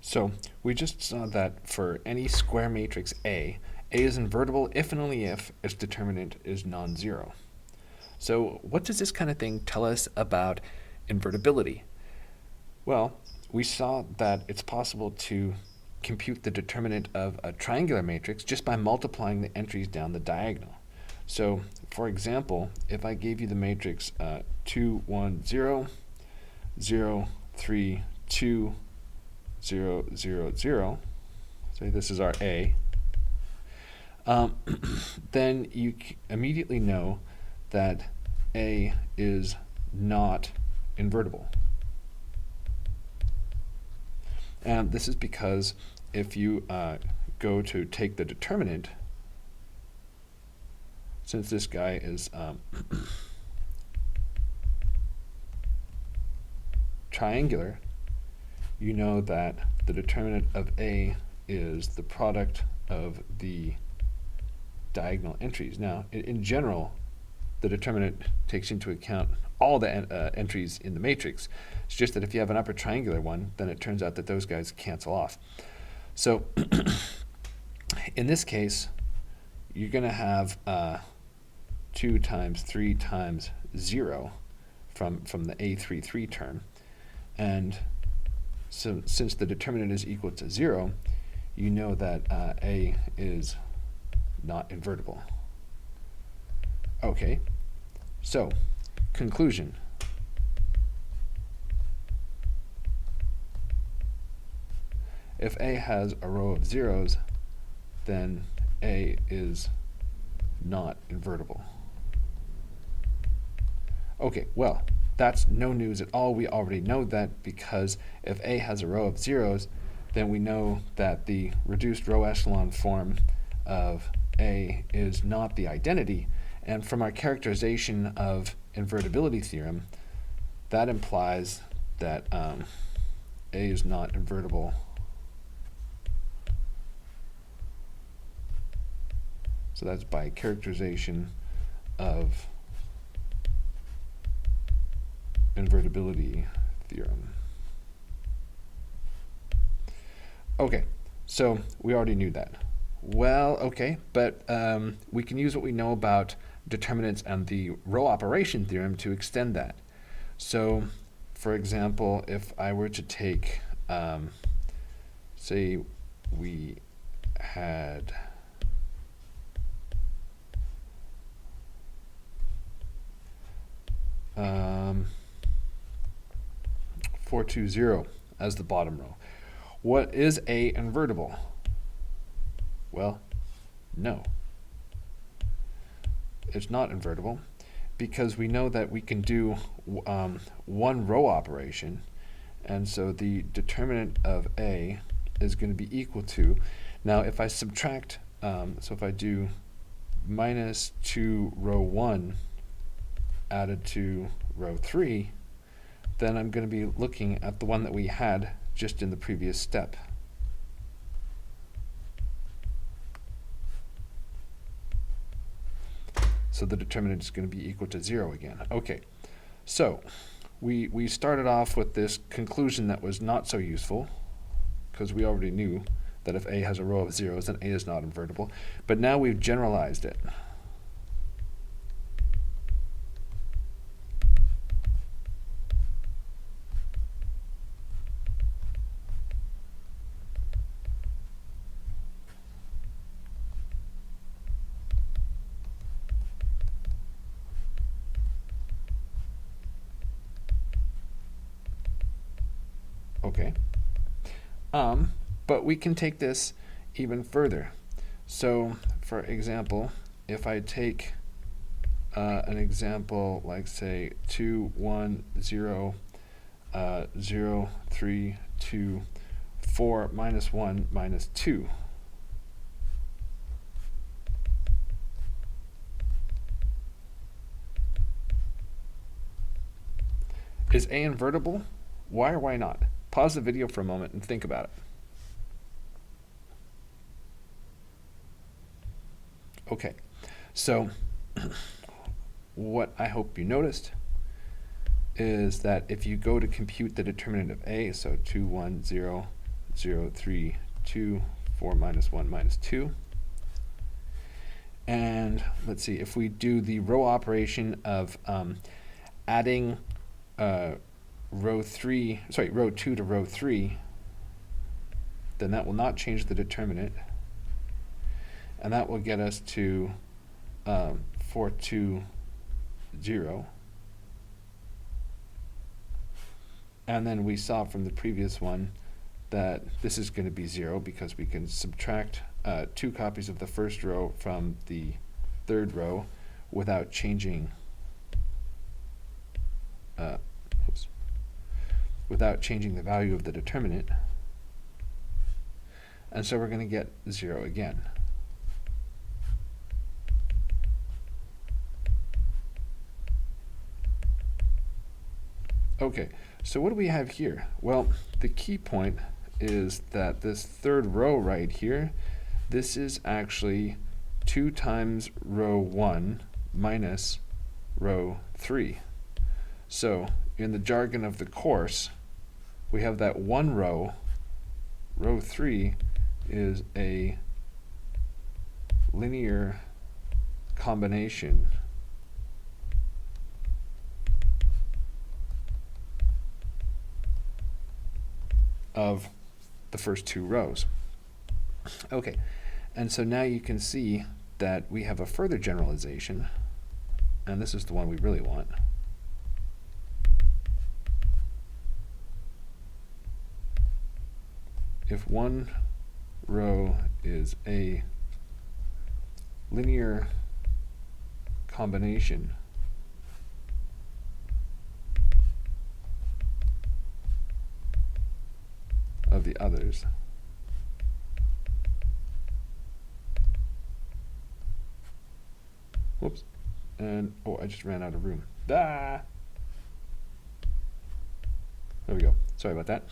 So we just saw that for any square matrix A is invertible if and only if its determinant is non-zero. So what does this kind of thing tell us about invertibility? Well, we saw that it's possible to compute the determinant of a triangular matrix just by multiplying the entries down the diagonal. So, for example, if I gave you the matrix 2, 1, 0, 0, 3, 2, 0, 0, 0, say this is our A, then you immediately know that A is not invertible. And this is because if you go to take the determinant, since this guy is triangular, you know that the determinant of A is the product of the diagonal entries. Now, in general, the determinant takes into account all the entries in the matrix. It's just that if you have an upper triangular one, then it turns out that those guys cancel off. So in this case, you're going to have 2 times 3 times 0 from the A33 term. And so since the determinant is equal to 0, you know that A is not invertible. Okay, so conclusion. If A has a row of zeros, then A is not invertible. Okay, well, that's no news at all. We already know that because if A has a row of zeros, then we know that the reduced row echelon form of A is not the identity. And from our characterization of invertibility theorem, that implies that A is not invertible. So that's by characterization of invertibility theorem. Okay, so we already knew that. Well, okay, but we can use what we know about determinants and the row operation theorem to extend that. So, for example, if I were to take, say we had 420 as the bottom row. What is A invertible? Well, no. It's not invertible because we know that we can do one row operation, and so the determinant of A is going to be equal to, now if I subtract, so if I do minus 2 row 1 added to row 3, then I'm going to be looking at the one that we had just in the previous step. So the determinant is going to be equal to 0 again. Okay, so we started off with this conclusion that was not so useful because we already knew that if A has a row of zeros, then A is not invertible. But now we've generalized it. Okay. But we can take this even further. So, for example, if I take an example like, say, 2, 1, 0, 0, 3, 2, 4, minus 1, minus 2. Is A invertible? Why or why not? Pause the video for a moment and think about it. Okay, so what I hope you noticed is that if you go to compute the determinant of A, so 2, 1, 0, 0, 3, 2, 4 minus 1 minus 2. And let's see, if we do the row operation of adding row 2 to row 3, then that will not change the determinant. And that will get us to 4, 2, 0. And then we saw from the previous one that this is going to be 0 because we can subtract 2 copies of the first row from the third row without changing the value of the determinant. And so we're going to get 0 again. Okay, so what do we have here? Well, the key point is that this third row right here, this is actually 2 times row 1 minus row 3. So in the jargon of the course, we have that one row, row 3, is a linear combination of the first 2 rows. Okay, and so now you can see that we have a further generalization, and this is the one we really want. If one row is a linear combination of the others, whoops, and oh, I just ran out of room. There we go. Sorry about that.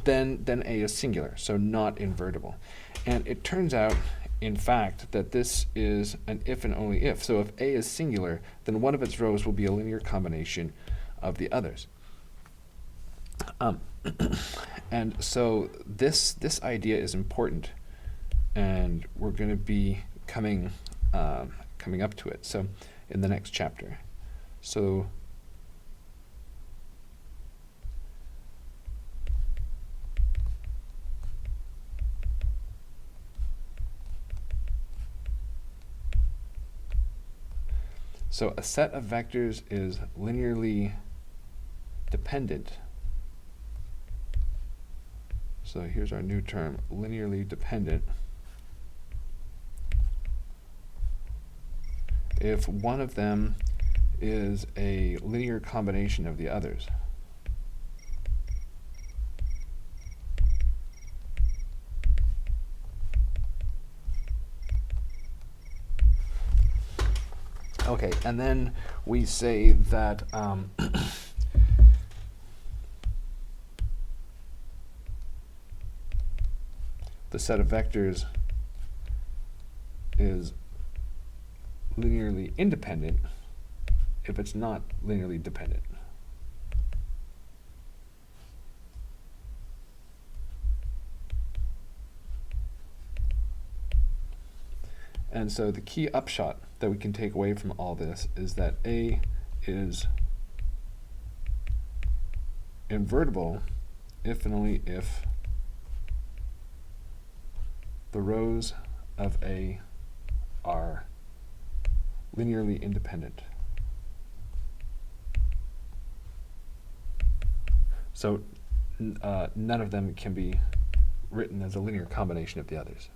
Then A is singular, so not invertible. And it turns out, in fact, that this is an if and only if. So if A is singular, then one of its rows will be a linear combination of the others. And so this idea is important, and we're going to be coming up to it. So in the next chapter. So a set of vectors is linearly dependent. So here's our new term, linearly dependent, if one of them is a linear combination of the others. Okay, and then we say that the set of vectors is linearly independent if it's not linearly dependent. And so the key upshot that we can take away from all this is that A is invertible if and only if the rows of A are linearly independent. So none of them can be written as a linear combination of the others.